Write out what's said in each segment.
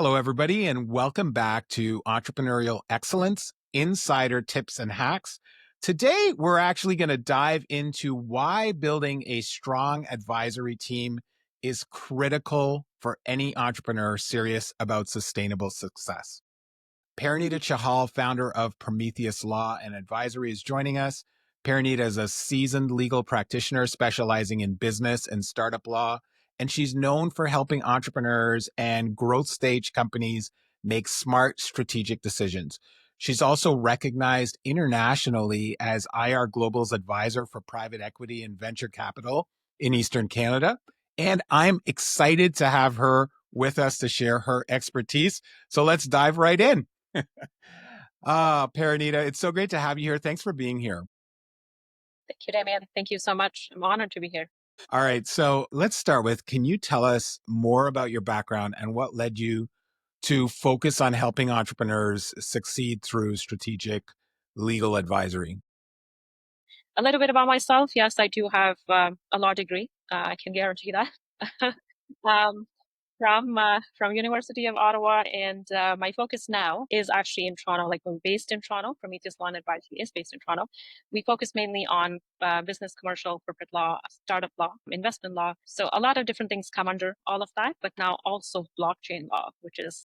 Hello, everybody, and welcome back to Entrepreneurial Excellence Insider Tips and Hacks. Today, we're actually going to dive into why building a strong advisory team is critical for any entrepreneur serious about sustainable success. Parineeta Chahal, founder of Prometheus Law and Advisory, is joining us. Parineeta is a seasoned legal practitioner specializing in business and startup law, and she's known for helping entrepreneurs and growth stage companies make smart strategic decisions. She's also recognized internationally as IR Global's advisor for private equity and venture capital in Eastern Canada. And I'm excited to have her with us to share her expertise. So let's dive right in. Parineeta, it's so great to have you here. Thanks for being here. Thank you, Damian. Thank you so much. I'm honored to be here. All right. So let's start with, can you tell us more about your background and what led you to focus on helping entrepreneurs succeed through strategic legal advisory? A little bit about myself. Yes, I do have a law degree. I can guarantee that. um, from University of Ottawa, and my focus now is actually in Toronto. Like, we're based in Toronto. Prometheus Law and Advisory is based in Toronto. We focus mainly on business, commercial, corporate law, startup law, investment law. So a lot of different things come under all of that, but now also blockchain law, which is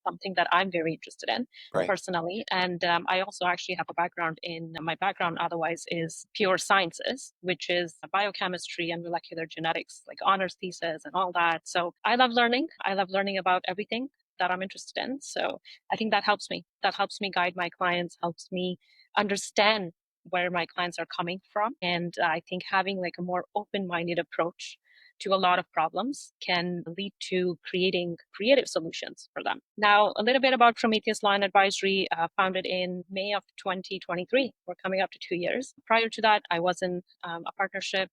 something that I'm very interested in personally. And I also actually have a background in my background otherwise is pure sciences, which is biochemistry and molecular genetics, like honors thesis and all that. So I love learning. I love learning about everything that I'm interested in. So I think that helps me. That helps me guide my clients, helps me understand where my clients are coming from. And I think having like a more open-minded approach to a lot of problems can lead to creating creative solutions for them. Now, a little bit about Prometheus Law and Advisory, founded in May of 2023. We're coming up to 2 years. Prior to that, I was in a partnership,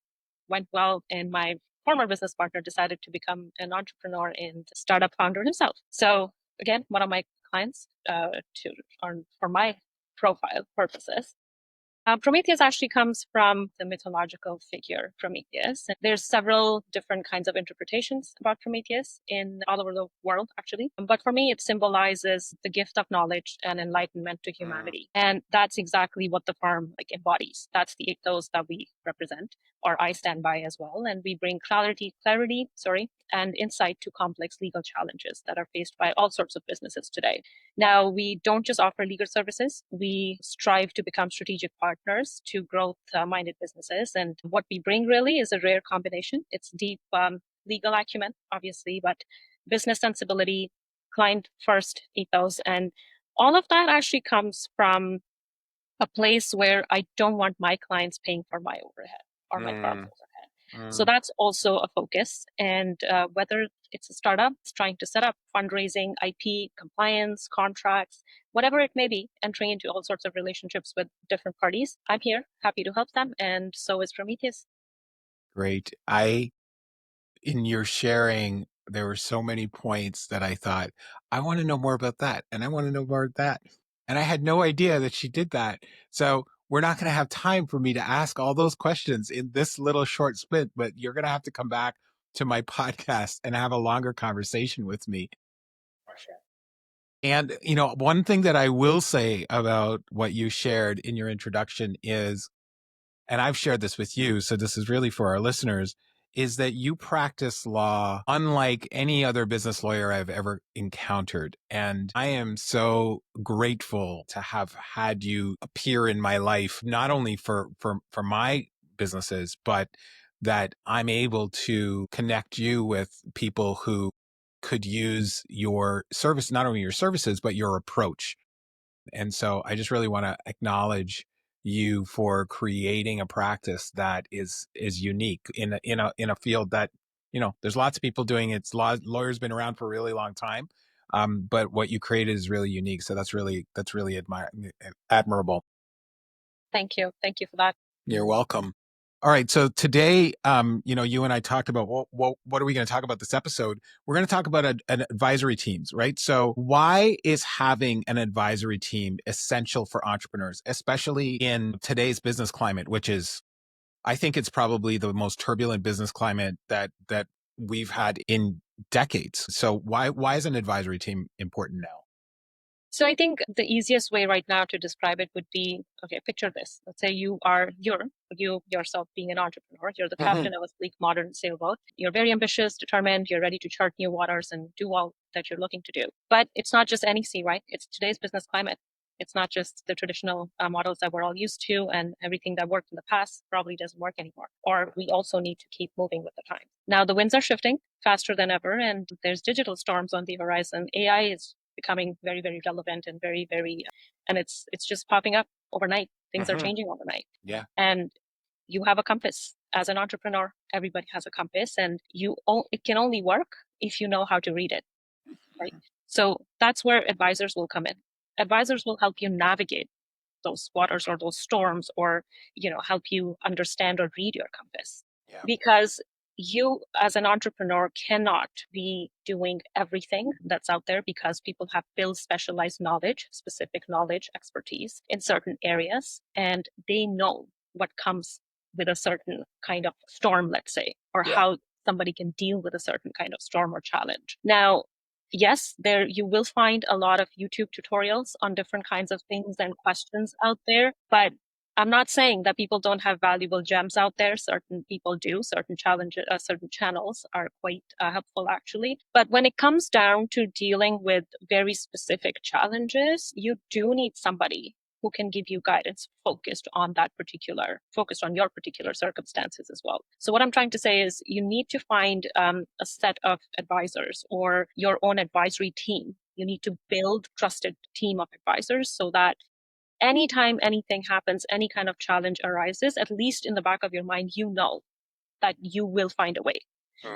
went well, and my former business partner decided to become an entrepreneur and startup founder himself. So again, one of my clients for my profile purposes. Prometheus actually comes from the mythological figure Prometheus. There's several different kinds of interpretations about Prometheus in all over the world, actually. But for me, it symbolizes the gift of knowledge and enlightenment to humanity. And that's exactly what the firm embodies. That's the ethos that we represent, or I stand by as well. And we bring clarity, and insight to complex legal challenges that are faced by all sorts of businesses today. Now, we don't just offer legal services. We strive to become strategic partners to growth-minded businesses. And what we bring really is a rare combination. It's deep legal acumen, obviously, but business sensibility, client-first ethos, and all of that actually comes from a place where I don't want my clients paying for my overhead or my firm's overhead. So that's also a focus. And whether it's a startup it's trying to set up fundraising, IP, compliance, contracts, whatever it may be, entering into all sorts of relationships with different parties, I'm here, happy to help them. And so is Prometheus. Great. In your sharing, there were so many points that I thought, I want to know more about that. And I want to know more about that. And I had no idea that she did that. So we're not going to have time for me to ask all those questions in this little short split, but you're going to have to come back to my podcast and have a longer conversation with me. For sure. And, one thing that I will say about what you shared in your introduction is, and I've shared this with you, so this is really for our listeners, is that you practice law unlike any other business lawyer I've ever encountered. And I am so grateful to have had you appear in my life, not only for my businesses, but that I'm able to connect you with people who could use your service, not only your services, but your approach. And so I just really want to acknowledge you for creating a practice that is unique in a field that, there's lots of people doing it. Lawyers been around for a really long time. But what you created is really unique. So that's really admirable. Thank you. Thank you for that. You're welcome. All right. So today, you and I talked about what are we going to talk about this episode? We're going to talk about an advisory teams, right? So why is having an advisory team essential for entrepreneurs, especially in today's business climate, which is, I think it's probably the most turbulent business climate that we've had in decades. So why is an advisory team important now? So I think the easiest way right now to describe it would be, okay, picture this. Let's say you yourself being an entrepreneur, you're the captain of a sleek modern sailboat. You're very ambitious, determined, you're ready to chart new waters and do all that you're looking to do. But it's not just any sea, right? It's today's business climate. It's not just the traditional models that we're all used to, and everything that worked in the past probably doesn't work anymore. Or we also need to keep moving with the time. Now the winds are shifting faster than ever, and there's digital storms on the horizon. AI is becoming very, very relevant and very, very, and it's just popping up overnight. Things are changing overnight. Yeah. And you have a compass as an entrepreneur. Everybody has a compass, and it can only work if you know how to read it, right? So that's where advisors will come in. Advisors will help you navigate those waters or those storms, or help you understand or read your compass. Yeah. Because you as an entrepreneur cannot be doing everything that's out there, because people have built specialized knowledge, specific knowledge, expertise in certain areas, and they know what comes with a certain kind of storm, let's say, or how somebody can deal with a certain kind of storm or challenge. Now, yes, there you will find a lot of YouTube tutorials on different kinds of things and questions out there, but I'm not saying that people don't have valuable gems out there. Certain people do. Certain challenges, certain channels are quite helpful, actually. But when it comes down to dealing with very specific challenges, you do need somebody who can give you guidance focused on your particular circumstances as well. So what I'm trying to say is you need to find a set of advisors or your own advisory team. You need to build a trusted team of advisors so that anytime anything happens, any kind of challenge arises, at least in the back of your mind, you know that you will find a way.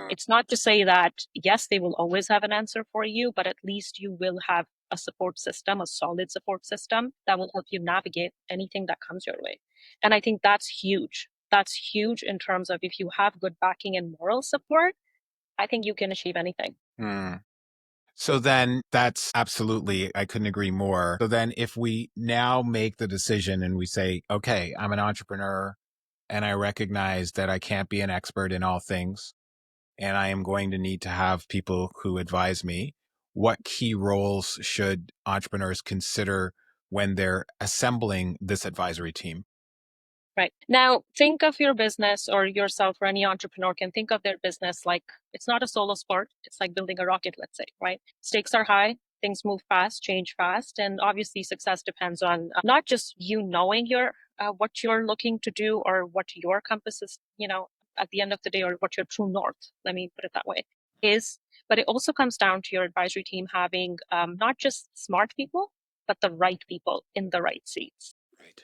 It's not to say that, yes, they will always have an answer for you, but at least you will have a support system, a solid support system that will help you navigate anything that comes your way. And I think that's huge. That's huge in terms of if you have good backing and moral support, I think you can achieve anything. So then that's absolutely, I couldn't agree more. So then if we now make the decision and we say, okay, I'm an entrepreneur and I recognize that I can't be an expert in all things and I am going to need to have people who advise me, what key roles should entrepreneurs consider when they're assembling this advisory team? Right. Now, think of your business, or yourself, or any entrepreneur can think of their business like it's not a solo sport. It's like building a rocket, let's say, right? Stakes are high, things move fast, change fast. And obviously, success depends on not just you knowing what you're looking to do or what your compass is, at the end of the day, or what your true north, let me put it that way, is. But it also comes down to your advisory team having not just smart people, but the right people in the right seats. Right.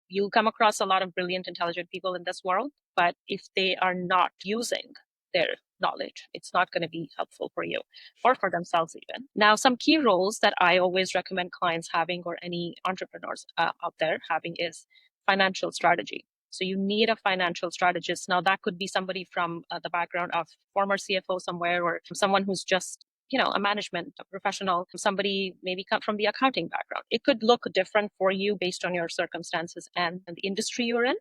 You'll come across a lot of brilliant, intelligent people in this world, but if they are not using their knowledge, it's not going to be helpful for you or for themselves even. Now, some key roles that I always recommend clients having, or any entrepreneurs out there having, is financial strategy. So you need a financial strategist. Now, that could be somebody from the background of former CFO somewhere, or someone who's just a management professional, somebody maybe come from the accounting background. It could look different for you based on your circumstances and the industry you're in,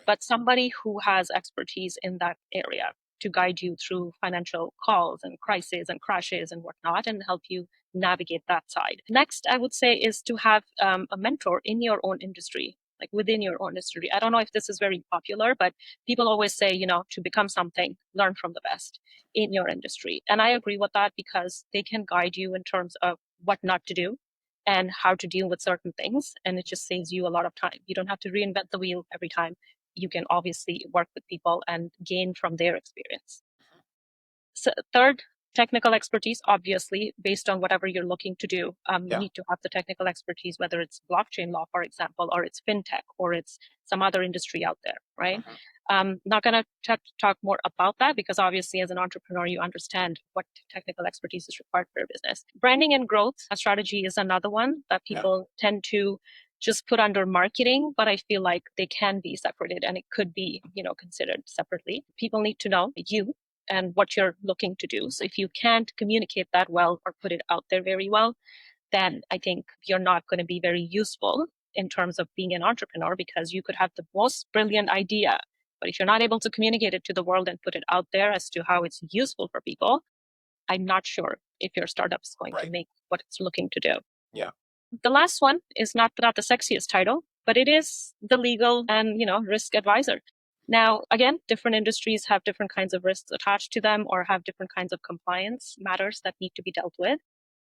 but somebody who has expertise in that area to guide you through financial calls and crises and crashes and whatnot, and help you navigate that side. Next, I would say, is to have a mentor in your own industry, like within your own industry. I don't know if this is very popular, but people always say, to become something, learn from the best in your industry. And I agree with that, because they can guide you in terms of what not to do and how to deal with certain things. And it just saves you a lot of time. You don't have to reinvent the wheel every time. You can obviously work with people and gain from their experience. So third, technical expertise, obviously, based on whatever you're looking to do. You need to have the technical expertise, whether it's blockchain law, for example, or it's fintech, or it's some other industry out there, right? Not going to talk more about that, because obviously as an entrepreneur, you understand what technical expertise is required for your business. Branding and growth strategy is another one that people tend to just put under marketing, but I feel like they can be separated, and it could be, considered separately. People need to know you and what you're looking to do. So if you can't communicate that well or put it out there very well, then I think you're not going to be very useful in terms of being an entrepreneur, because you could have the most brilliant idea, but if you're not able to communicate it to the world and put it out there as to how it's useful for people, I'm not sure if your startup is going to Right. make what it's looking to do. Yeah. The last one is not the sexiest title, but it is the legal and, risk advisor. Now, again, different industries have different kinds of risks attached to them or have different kinds of compliance matters that need to be dealt with.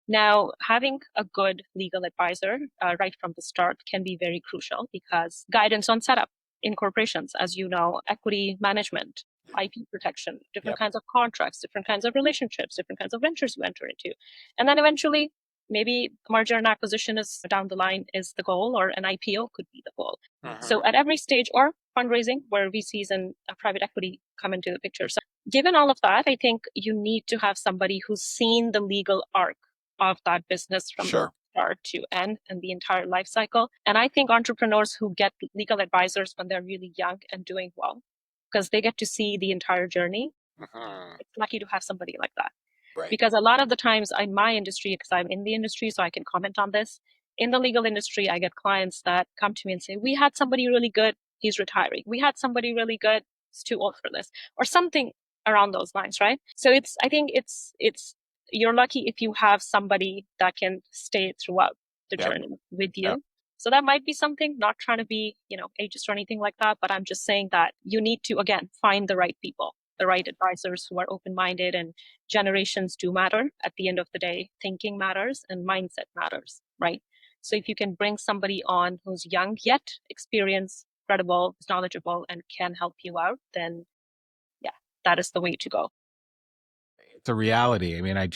Now, having a good legal advisor right from the start can be very crucial because guidance on setup in corporations, as you know, equity management, IP protection, different Yep. kinds of contracts, different kinds of relationships, different kinds of ventures you enter into. And then eventually, maybe merger and acquisition is down the line is the goal, or an IPO could be the goal. So Hmm. at every stage, or fundraising where VCs and private equity come into the picture. So given all of that, I think you need to have somebody who's seen the legal arc of that business from the Sure. start to end and the entire life cycle. And I think entrepreneurs who get legal advisors when they're really young and doing well, because they get to see the entire journey, Hmm. it's lucky to have somebody like that. Right. Because a lot of the times in my industry, because I'm in the industry, so I can comment on this, in the legal industry, I get clients that come to me and say, we had somebody really good, he's retiring. We had somebody really good, he's too old for this, or something around those lines, right? So I think it's, you're lucky if you have somebody that can stay throughout the Yep. journey with Yep. you. So that might be something, not trying to be, ageist or anything like that, but I'm just saying that you need to, again, find the right people, the right advisors who are open-minded, and generations do matter. At the end of the day, thinking matters and mindset matters, right? So if you can bring somebody on who's young yet experienced, credible, knowledgeable, and can help you out, then yeah, that is the way to go. It's a reality. I mean, I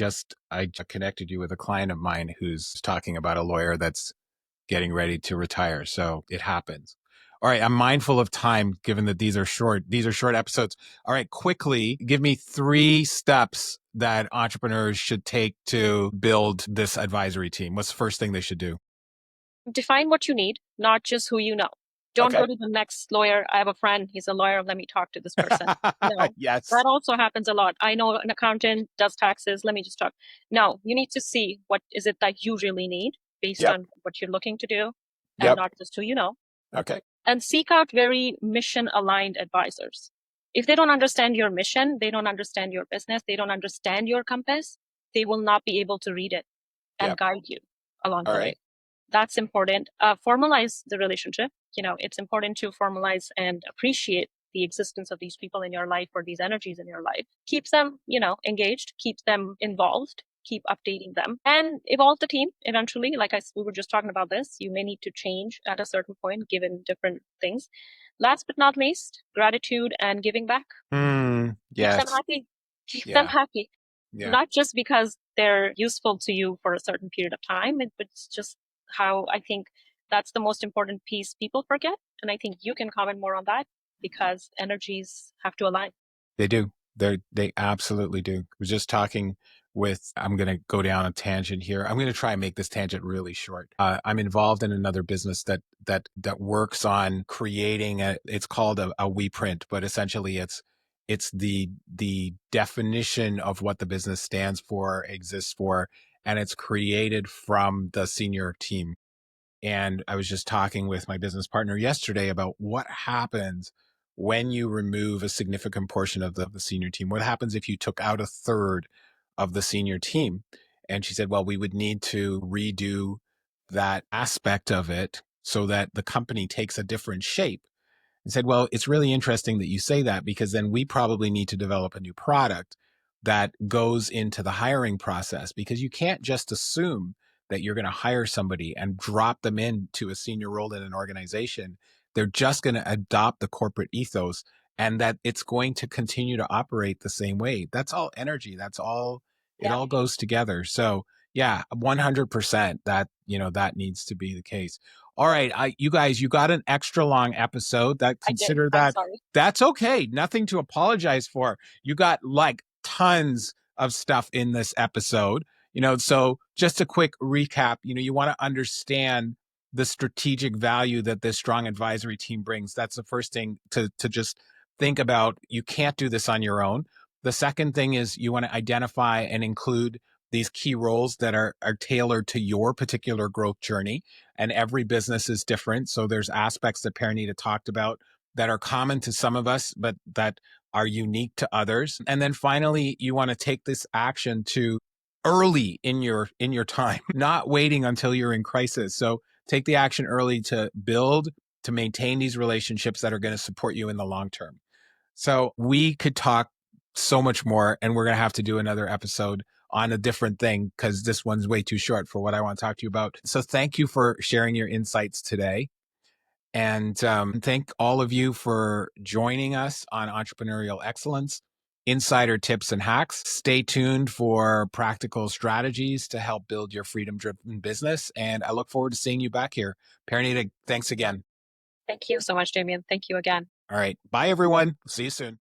connected you with a client of mine who's talking about a lawyer that's getting ready to retire. So it happens. All right, I'm mindful of time given that these are short. These are short episodes. All right, quickly, give me 3 steps that entrepreneurs should take to build this advisory team. What's the first thing they should do? Define what you need, not just who you know. Don't Okay. go to the next lawyer. I have a friend, he's a lawyer, let me talk to this person. No, Yes. that also happens a lot. I know an accountant does taxes, let me just talk. No, you need to see what is it that you really need based Yep. on what you're looking to do and Yep. not just who you know. Okay. And seek out very mission aligned advisors. If they don't understand your mission, they don't understand your business, they don't understand your compass, they will not be able to read it and Yep. guide you along All the way. right. That's important. Formalize the relationship. It's important to formalize and appreciate the existence of these people in your life or these energies in your life. Keep them, engaged, keep them involved, keep updating them, and evolve the team eventually. Like we were just talking about this, you may need to change at a certain point given different things. Last but not least, gratitude and giving back. Keep them Yes. happy. Keep them Yeah. happy, Yeah. not just because they're useful to you for a certain period of time, but it's just how I think that's the most important piece people forget. And I think you can comment more on that because energies have to align. They do. They absolutely do. I was just talking with, I'm going to go down a tangent here. I'm going to try and make this tangent really short. I'm involved in another business that works on creating it's called a we print, but essentially it's the definition of what the business stands for, exists for, and it's created from the senior team. And I was just talking with my business partner yesterday about what happens when you remove a significant portion of the senior team. What happens if you took out a third of the senior team? And she said, well, we would need to redo that aspect of it so that the company takes a different shape. I said, well, it's really interesting that you say that because then we probably need to develop a new product that goes into the hiring process because you can't just assume that you're going to hire somebody and drop them into a senior role in an organization. They're just going to adopt the corporate ethos and that it's going to continue to operate the same way. That's all energy. That's all, it Yeah, all goes together. So yeah, 100% that, that needs to be the case. All right, you guys, you got an extra long episode. That I did. consider I'm that sorry. that's okay. Nothing to apologize for. You got like tons of stuff in this episode. So just a quick recap. You want to understand the strategic value that this strong advisory team brings. That's the first thing to just think about. You can't do this on your own. The second thing is you want to identify and include these key roles that are tailored to your particular growth journey, and every business is different. So there's aspects that Parineeta talked about that are common to some of us, but that are unique to others. And then finally, you want to take this action to early in your time, not waiting until you're in crisis. So take the action early to build, to maintain these relationships that are going to support you in the long term. So we could talk so much more, and we're going to have to do another episode on a different thing because this one's way too short for what I want to talk to you about. So thank you for sharing your insights today. And thank all of you for joining us on Entrepreneurial Excellence, insider tips and hacks. Stay tuned for practical strategies to help build your freedom driven business. And I look forward to seeing you back here. Parineeta, thanks again. Thank you so much, Damian. Thank you again. All right. Bye, everyone. See you soon.